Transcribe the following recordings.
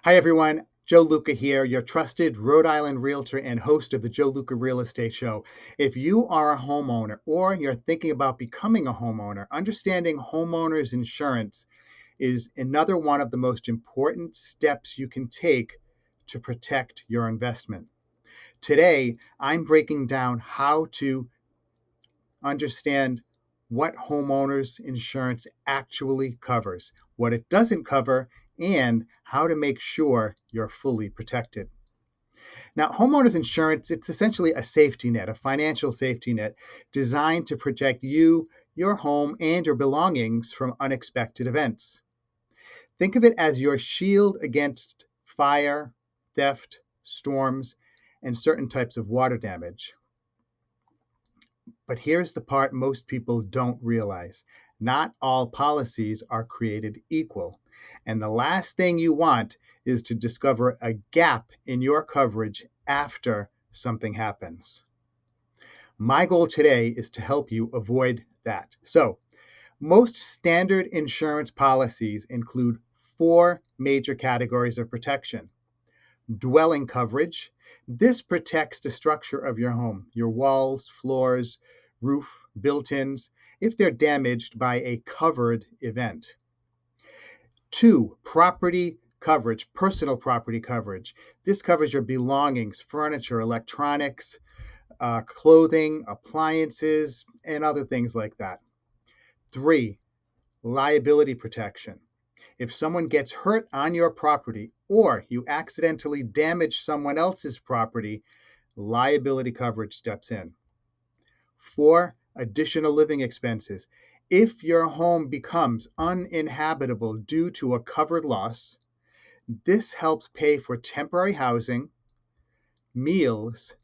Hi, everyone. Joe Luca here, your trusted Rhode Island realtor and host of the Joe Luca Real Estate Show. If you are a homeowner or you're thinking about becoming a homeowner, understanding homeowners insurance is another one of the most important steps you can take to protect your investment. Today, I'm breaking down how to understand what homeowners insurance actually covers, what it doesn't cover, and how to make sure you're fully protected. Now, homeowners insurance, it's essentially a safety net, a financial safety net designed to protect you, your home, and your belongings from unexpected events. Think of it as your shield against fire, theft, storms, and certain types of water damage. But here's the part most people don't realize. Not all policies are created equal. And the last thing you want is to discover a gap in your coverage after something happens. My goal today is to help you avoid that. So, most standard insurance policies include four major categories of protection. Dwelling coverage. This protects the structure of your home, your walls, floors, roof, built-ins, if they're damaged by a covered event. 2, property coverage, personal property coverage. This covers your belongings, furniture, electronics, clothing, appliances, and other things like that. 3, liability protection. If someone gets hurt on your property or you accidentally damage someone else's property, liability coverage steps in. 4, additional living expenses. If your home becomes uninhabitable due to a covered loss, this helps pay for temporary housing, meals,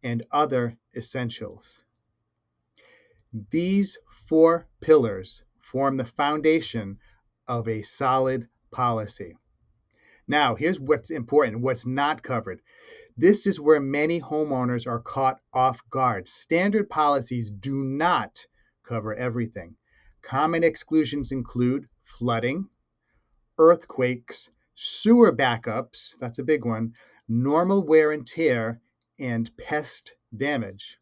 and other essentials. These 4 pillars form the foundation of a solid policy. Now, here's what's important, what's not covered. This is where many homeowners are caught off guard. Standard policies do not cover everything. Common exclusions include flooding, earthquakes, sewer backups, that's a big one, normal wear and tear, and pest damage.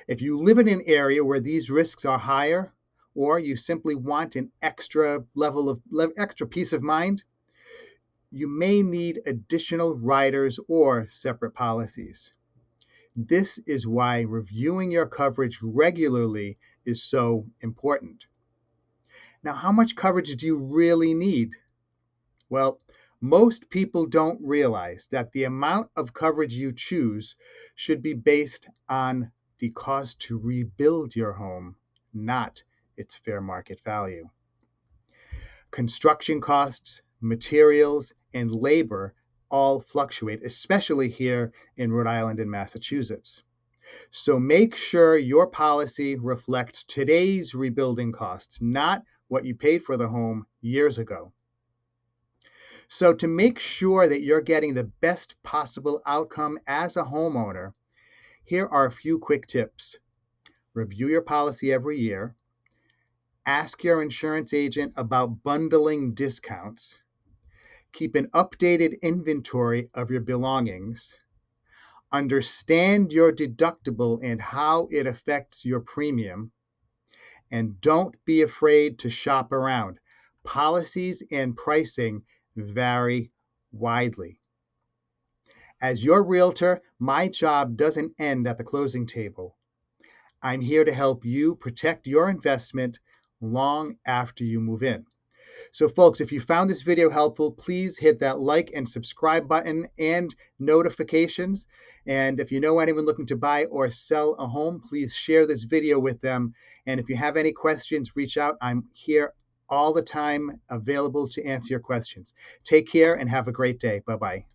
If you live in an area where these risks are higher, or you simply want an extra peace of mind, you may need additional riders or separate policies. This is why reviewing your coverage regularly is so important. Now, how much coverage do you really need? Well, most people don't realize that the amount of coverage you choose should be based on the cost to rebuild your home, not its fair market value. Construction costs, materials, and labor all fluctuate, especially here in Rhode Island and Massachusetts. So make sure your policy reflects today's rebuilding costs, not what you paid for the home years ago. So to make sure that you're getting the best possible outcome as a homeowner, here are a few quick tips. Review your policy every year. Ask your insurance agent about bundling discounts. Keep an updated inventory of your belongings. Understand your deductible and how it affects your premium. And don't be afraid to shop around. Policies and pricing vary widely. As your realtor, my job doesn't end at the closing table. I'm here to help you protect your investment long after you move in. So folks, if you found this video helpful, please hit that like and subscribe button and notifications. And if you know anyone looking to buy or sell a home, please share this video with them. And if you have any questions, reach out. I'm here all the time, available to answer your questions. Take care and have a great day. Bye-bye.